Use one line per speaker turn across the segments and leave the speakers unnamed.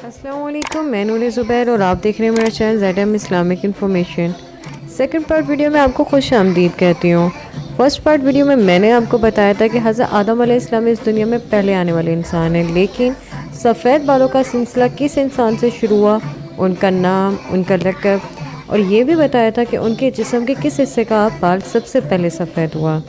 السلام علیکم، میں نور زبیر اور آپ دیکھ رہے ہیں میرا channel ZM Islamic information. Second part video میں آپ کو خوش آمدید کہتی ہوں۔ فرسٹ پارٹ ویڈیو میں میں نے آپ کو بتایا تھا کہ حضرت آدم علیہ السلام اس دنیا میں پہلے آنے والے انسان ہیں، لیکن سفید بالوں کا سلسلہ کس انسان سے شروع ہوا، ان کا نام، ان کا لقب، اور یہ بھی بتایا تھا کہ ان کے جسم کے کس حصے کا بال سب سے پہلے سفید ہوا،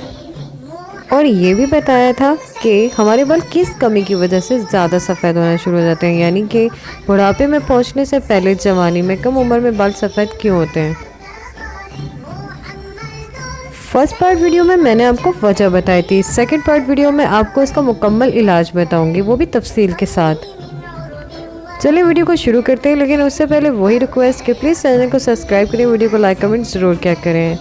اور یہ بھی بتایا تھا کہ ہمارے بال کس کمی کی وجہ سے زیادہ سفید ہونا شروع ہو جاتے ہیں، یعنی کہ بڑھاپے میں پہنچنے سے پہلے جوانی میں کم عمر میں بال سفید کیوں ہوتے ہیں۔ فرسٹ پارٹ ویڈیو میں نے آپ کو وجہ بتائی تھی، سیکنڈ پارٹ ویڈیو میں آپ کو اس کا مکمل علاج بتاؤں گی، وہ بھی تفصیل کے ساتھ۔ چلیں ویڈیو کو شروع کرتے ہیں، لیکن اس سے پہلے وہی ریکویسٹ کہ پلیز چینل کو سبسکرائب کریں، ویڈیو کو لائک کمنٹ ضرور کیا کریں۔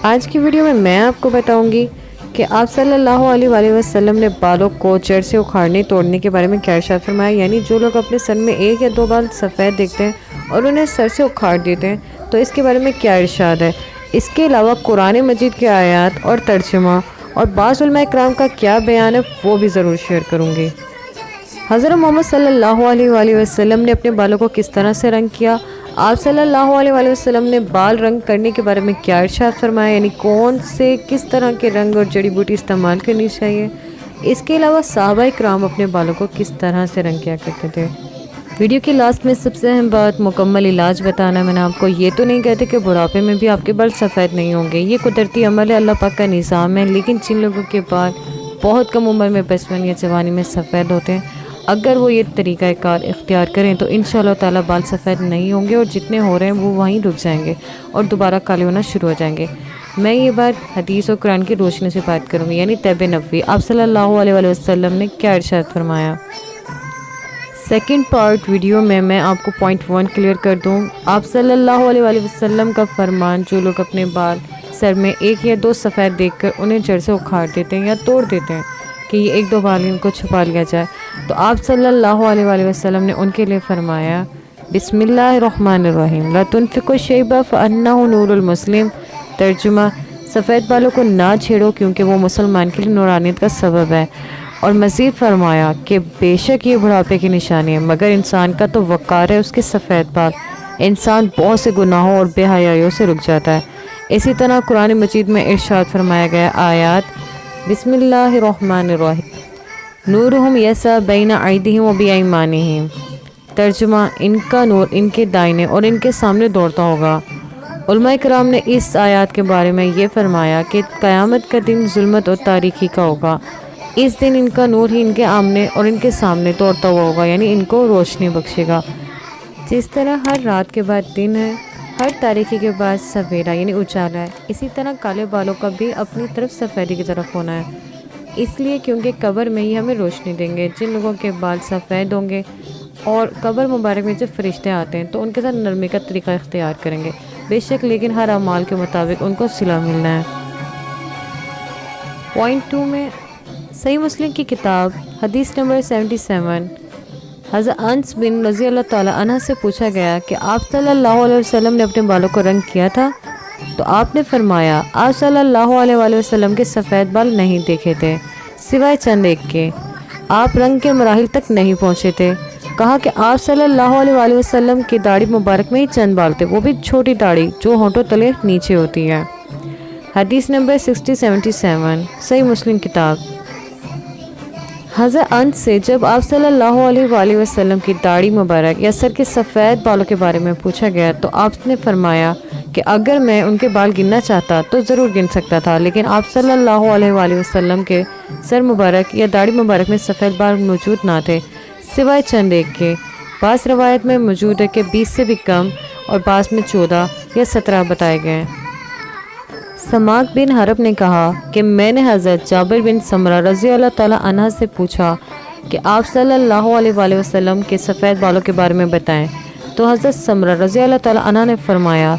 آج کی ویڈیو میں آپ کو بتاؤں گی کہ آپ صلی اللہ علیہ وآلہ وسلم نے بالوں کو جڑ سے اکھاڑنے توڑنے کے بارے میں کیا ارشاد فرمایا، یعنی جو لوگ اپنے سر میں ایک یا دو بال سفید دیکھتے ہیں اور انہیں سر سے اکھاڑ دیتے ہیں تو اس کے بارے میں کیا ارشاد ہے۔ اس کے علاوہ قرآن مجید کے آیات اور ترجمہ اور بعض علماء اکرام کا کیا بیان ہے وہ بھی ضرور شیئر کروں گی۔ حضرت محمد صلی اللہ علیہ وآلہ وسلم نے اپنے بالوں کو کس طرح سے رنگ کیا، آپ صلی اللہ علیہ وآلہ وسلم نے بال رنگ کرنے کے بارے میں کیا ارشاد فرمایا، یعنی کون سے کس طرح کے رنگ اور جڑی بوٹی استعمال کرنی چاہیے۔ اس کے علاوہ صحابہ اکرام اپنے بالوں کو کس طرح سے رنگ کیا کرتے تھے۔ ویڈیو کے لاسٹ میں سب سے اہم بات مکمل علاج بتانا ہے۔ میں نے آپ کو یہ تو نہیں کہتے کہ بڑھاپے میں بھی آپ کے بال سفید نہیں ہوں گے، یہ قدرتی عمل ہے، اللہ پاک کا نظام ہے، لیکن جن لوگوں کے بال بہت کم عمر میں بچپن یا جوانی میں سفید ہوتے ہیں، اگر وہ یہ طریقہ کار اختیار کریں تو انشاءاللہ تعالی بال سفید نہیں ہوں گے، اور جتنے ہو رہے ہیں وہ وہیں رک جائیں گے اور دوبارہ کالے ہونا شروع ہو جائیں گے۔ میں یہ بات حدیث اور قرآن کی روشنی سے بات کروں گی، یعنی طب نبوی، آپ صلی اللہ علیہ وآلہ وسلم نے کیا ارشاد فرمایا۔ سیکنڈ پارٹ ویڈیو میں آپ کو پوائنٹ 1 کلیئر کر دوں۔ آپ صلی اللہ علیہ وآلہ وسلم کا فرمان، جو لوگ اپنے بال سر میں ایک یا دو سفید دیکھ کر انہیں جڑ سے اکھاڑ دیتے ہیں یا توڑ دیتے ہیں کہ یہ ایک دو بال ان کو چھپا لیا جائے، تو آپ صلی اللہ علیہ وآلہ وسلم نے ان کے لیے فرمایا بسم اللہ الرحمن الرحیم لا تنفقوا شیبہ فانہ نور المسلم۔ ترجمہ، سفید بالوں کو نہ چھیڑو کیونکہ وہ مسلمان کے لیے نورانیت کا سبب ہے، اور مزید فرمایا کہ بے شک یہ بڑھاپے کی نشانی ہے، مگر انسان کا تو وقار ہے اس کے سفید بال، انسان بہت سے گناہوں اور بے حیائیوں سے رک جاتا ہے۔ اسی طرح قرآن مجید میں ارشاد فرمایا گیا آیات بسم اللہ الرحمن الرحیم نورہم یسعی بین ایدیہم و بایمانہم۔ ترجمہ، ان کا نور ان کے دائنے اور ان کے سامنے دوڑتا ہوگا۔ علماء کرام نے اس آیات کے بارے میں یہ فرمایا کہ قیامت کا دن ظلمت اور تاریکی کا ہوگا، اس دن ان کا نور ہی ان کے آمنے اور ان کے سامنے دوڑتا ہوا ہوگا، یعنی ان کو روشنی بخشے گا۔ جس طرح ہر رات کے بعد دن ہے، ہر تاریکی کے بعد سویرا یعنی اجالا ہے، اسی طرح کالے بالوں کا بھی اپنی طرف سفیدی کی طرف ہونا ہے، اس لیے کیونکہ قبر میں ہی ہمیں روشنی دیں گے۔ جن لوگوں کے بال سفید ہوں گے اور قبر مبارک میں جب فرشتے آتے ہیں تو ان کے ساتھ نرمی کا طریقہ اختیار کریں گے، بے شک لیکن ہر اعمال کے مطابق ان کو صلہ ملنا ہے۔ پوائنٹ 2 میں صحیح مسلم کی کتاب حدیث نمبر 77 حضرت انس بن رضی اللہ تعالیٰ عنہ سے پوچھا گیا کہ آپ صلی اللہ علیہ وسلم نے اپنے بالوں کو رنگ کیا تھا، تو آپ نے فرمایا آپ صلی اللہ علیہ وآلہ وسلم کے سفید بال نہیں دیکھے تھے سوائے چند ایک کے، آپ رنگ کے مراحل تک نہیں پہنچے تھے۔ کہا کہ آپ صلی اللہ علیہ وآلہ وسلم کی داڑھی مبارک میں ہی چند بال تھے، وہ بھی چھوٹی داڑھی جو ہونٹوں تلے نیچے ہوتی ہے۔ حدیث نمبر 6077 صحیح مسلم کتاب۔ حضرت انس سے جب آپ صلی اللہ علیہ وآلہ وسلم کی داڑھی مبارک یا سر کے سفید بالوں کے بارے میں پوچھا گیا تو آپ نے فرمایا کہ اگر میں ان کے بال گننا چاہتا تو ضرور گن سکتا تھا، لیکن آپ صلی اللہ علیہ وآلہ وسلم کے سر مبارک یا داڑھی مبارک میں سفید بال موجود نہ تھے سوائے چند ایک کے۔ بعض روایت میں موجود ہے کہ 20 سے بھی کم اور بعض میں 14 یا 17 بتائے گئے ہیں۔ سماک بن حرب نے کہا کہ میں نے حضرت جابر بن سمرہ رضی اللہ تعالیٰ عنہ سے پوچھا کہ آپ صلی اللہ علیہ وآلہ وسلم کے سفید بالوں کے بارے میں بتائیں، تو حضرت سمرہ رضی اللہ تعالیٰ عنہ نے فرمایا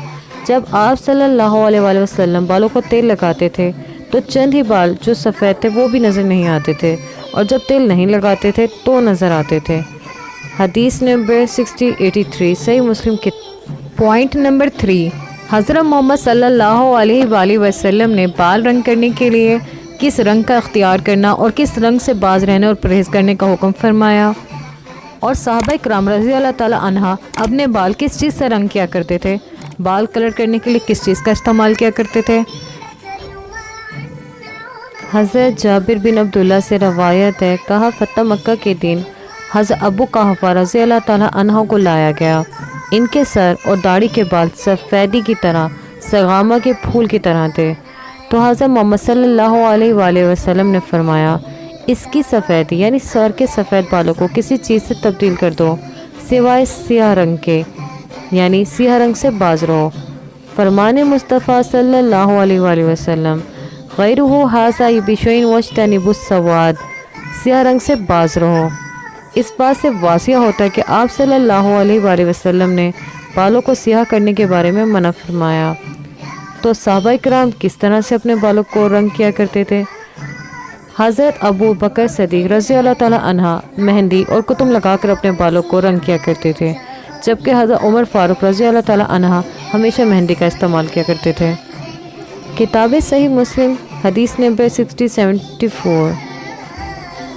جب آپ صلی اللہ علیہ وآلہ وسلم بالوں کو تیل لگاتے تھے تو چند ہی بال جو سفید تھے وہ بھی نظر نہیں آتے تھے، اور جب تیل نہیں لگاتے تھے تو نظر آتے تھے۔ حدیث نمبر 6083 صحیح مسلم کی۔ پوائنٹ نمبر 3، حضرت محمد صلی اللہ علیہ وآلہ وسلم نے بال رنگ کرنے کے لیے کس رنگ کا اختیار کرنا اور کس رنگ سے باز رہنے اور پرہیز کرنے کا حکم فرمایا۔ اور صحابہ کرام رضی اللہ تعالی عنہ اپنے بال کس چیز سے رنگ کیا کرتے تھے؟ بال کلر کرنے کے لیے کس چیز کا استعمال کیا کرتے تھے؟ حضرت جابر بن عبداللہ سے روایت ہے، کہا فتح مکہ کے دن حضرت ابو قحافہ رضی اللہ تعالیٰ عنہ کو لایا گیا۔ ان کے سر اور داڑھی کے بال سفیدی کی طرح، سغامہ کے پھول کی طرح تھے۔ تو حضرت محمد صلی اللہ علیہ وآلہ وسلم نے فرمایا، اس کی سفیدی یعنی سر کے سفید بالوں کو کسی چیز سے تبدیل کر دو سوائے سیاہ رنگ کے، یعنی سیاہ رنگ سے باز رہو۔ فرمان مصطفیٰ صلی اللہ علیہ وآلہ وسلم، غیرہ ھذا بشیء واجتنبوا السواد، سیاہ رنگ سے باز رہو۔ اس بات سے واضح ہوتا ہے کہ آپ صلی اللہ علیہ وآلہ وسلم نے بالوں کو سیاہ کرنے کے بارے میں منع فرمایا۔ تو صحابہ کرام کس طرح سے اپنے بالوں کو رنگ کیا کرتے تھے؟ حضرت ابو بکر صدیق رضی اللہ تعالیٰ عنہ مہندی اور کتم لگا کر اپنے بالوں کو رنگ کیا کرتے تھے، جبکہ حضرت عمر فاروق رضی اللہ تعالیٰ عنہ ہمیشہ مہندی کا استعمال کیا کرتے تھے۔ کتاب صحیح مسلم حدیث نمبر 6074۔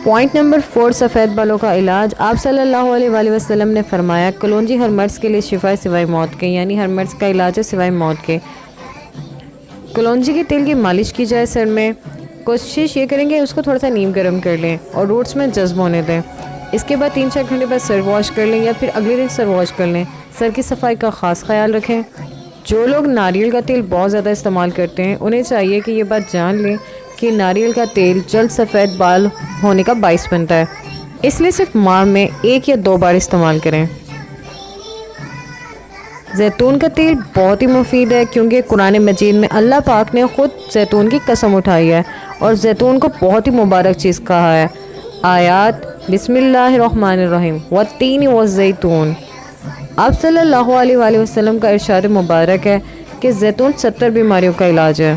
پوائنٹ نمبر 4، سفید بالوں کا علاج۔ آپ صلی اللہ علیہ وآلہ وسلم نے فرمایا، کلونجی ہر مرض کے لیے شفا ہے سوائے موت کے، یعنی ہر مرض کا علاج ہے سوائے موت کے۔ کلونجی کے تیل کی مالش کی جائے سر میں، کوشش یہ کریں گے اس کو تھوڑا سا نیم گرم کر لیں اور روٹس میں جذب ہونے دیں۔ اس کے بعد 3-4 گھنٹے بعد سر واش کر لیں یا پھر اگلے دن سر واش کر لیں۔ سر کی صفائی کا خاص خیال رکھیں۔ جو لوگ ناریل کا تیل بہت زیادہ استعمال کرتے ہیں انہیں چاہیے کہ یہ بات جان لیں کہ ناریل کا تیل جلد سفید بال ہونے کا باعث بنتا ہے، اس لیے صرف ماہ میں 1 یا 2 بار استعمال کریں۔ زیتون کا تیل بہت ہی مفید ہے، کیونکہ قرآن مجید میں اللہ پاک نے خود زیتون کی قسم اٹھائی ہے اور زیتون کو بہت ہی مبارک چیز کہا ہے۔ آیات: بسم اللہ الرحمن الرحیم والتین والزیتون۔ آپ صلی اللہ علیہ وآلہ وسلم کا ارشاد مبارک ہے کہ زیتون 70 بیماریوں کا علاج ہے۔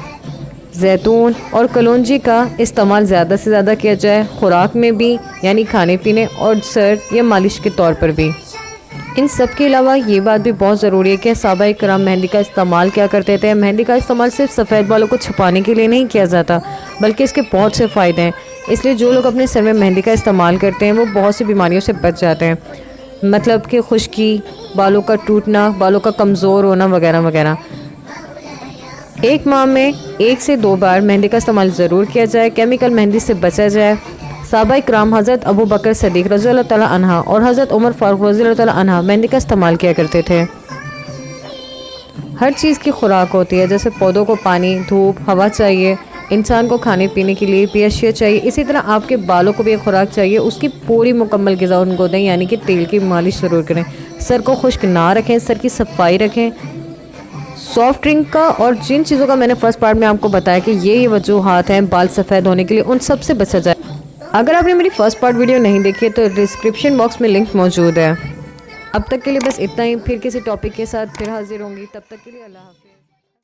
زیتون اور کلونجی کا استعمال زیادہ سے زیادہ کیا جائے، خوراک میں بھی یعنی کھانے پینے اور سر یا مالش کے طور پر بھی۔ ان سب کے علاوہ یہ بات بھی بہت ضروری ہے کہ صحابہ کرام مہندی کا استعمال کیا کرتے تھے۔ مہندی کا استعمال صرف سفید بالوں کو چھپانے کے لیے نہیں کیا جاتا، بلکہ اس کے بہت سے فائدے ہیں۔ اس لیے جو لوگ اپنے سر میں مہندی کا استعمال کرتے ہیں وہ بہت سی بیماریوں سے بچ جاتے ہیں، مطلب کہ خشکی، بالوں کا ٹوٹنا، بالوں کا کمزور ہونا وغیرہ وغیرہ۔ ایک ماہ میں 1 سے 2 بار مہندی کا استعمال ضرور کیا جائے، کیمیکل مہندی سے بچا جائے۔ صحابہ کرام حضرت ابو بکر صدیق رضی اللہ تعالیٰ عنہ اور حضرت عمر فاروق رضی اللہ تعالیٰ عنہ مہندی کا استعمال کیا کرتے تھے۔ ہر چیز کی خوراک ہوتی ہے، جیسے پودوں کو پانی، دھوپ، ہوا چاہیے، انسان کو کھانے پینے کے لیے بھی اشیاء چاہیے، اسی طرح آپ کے بالوں کو بھی ایک خوراک چاہیے، اس کی پوری مکمل غذا ان کو دیں، یعنی کہ تیل کی مالش ضرور کریں۔ سر کو خشک نہ رکھیں، سر کی صفائی رکھیں۔ سافٹ ڈرنک کا اور جن چیزوں کا میں نے فرسٹ پارٹ میں آپ کو بتایا کہ یہ وجوہات ہیں بال سفید ہونے کے لیے، ان سب سے بچا جائے۔ اگر آپ نے میری فرسٹ پارٹ ویڈیو نہیں دیکھی تو ڈسکرپشن باکس میں لنک موجود ہے۔ اب تک کے لیے بس اتنا ہی، پھر کسی ٹاپک کے ساتھ پھر حاضر ہوں گی، تب تک کے لیے اللہ حافظ۔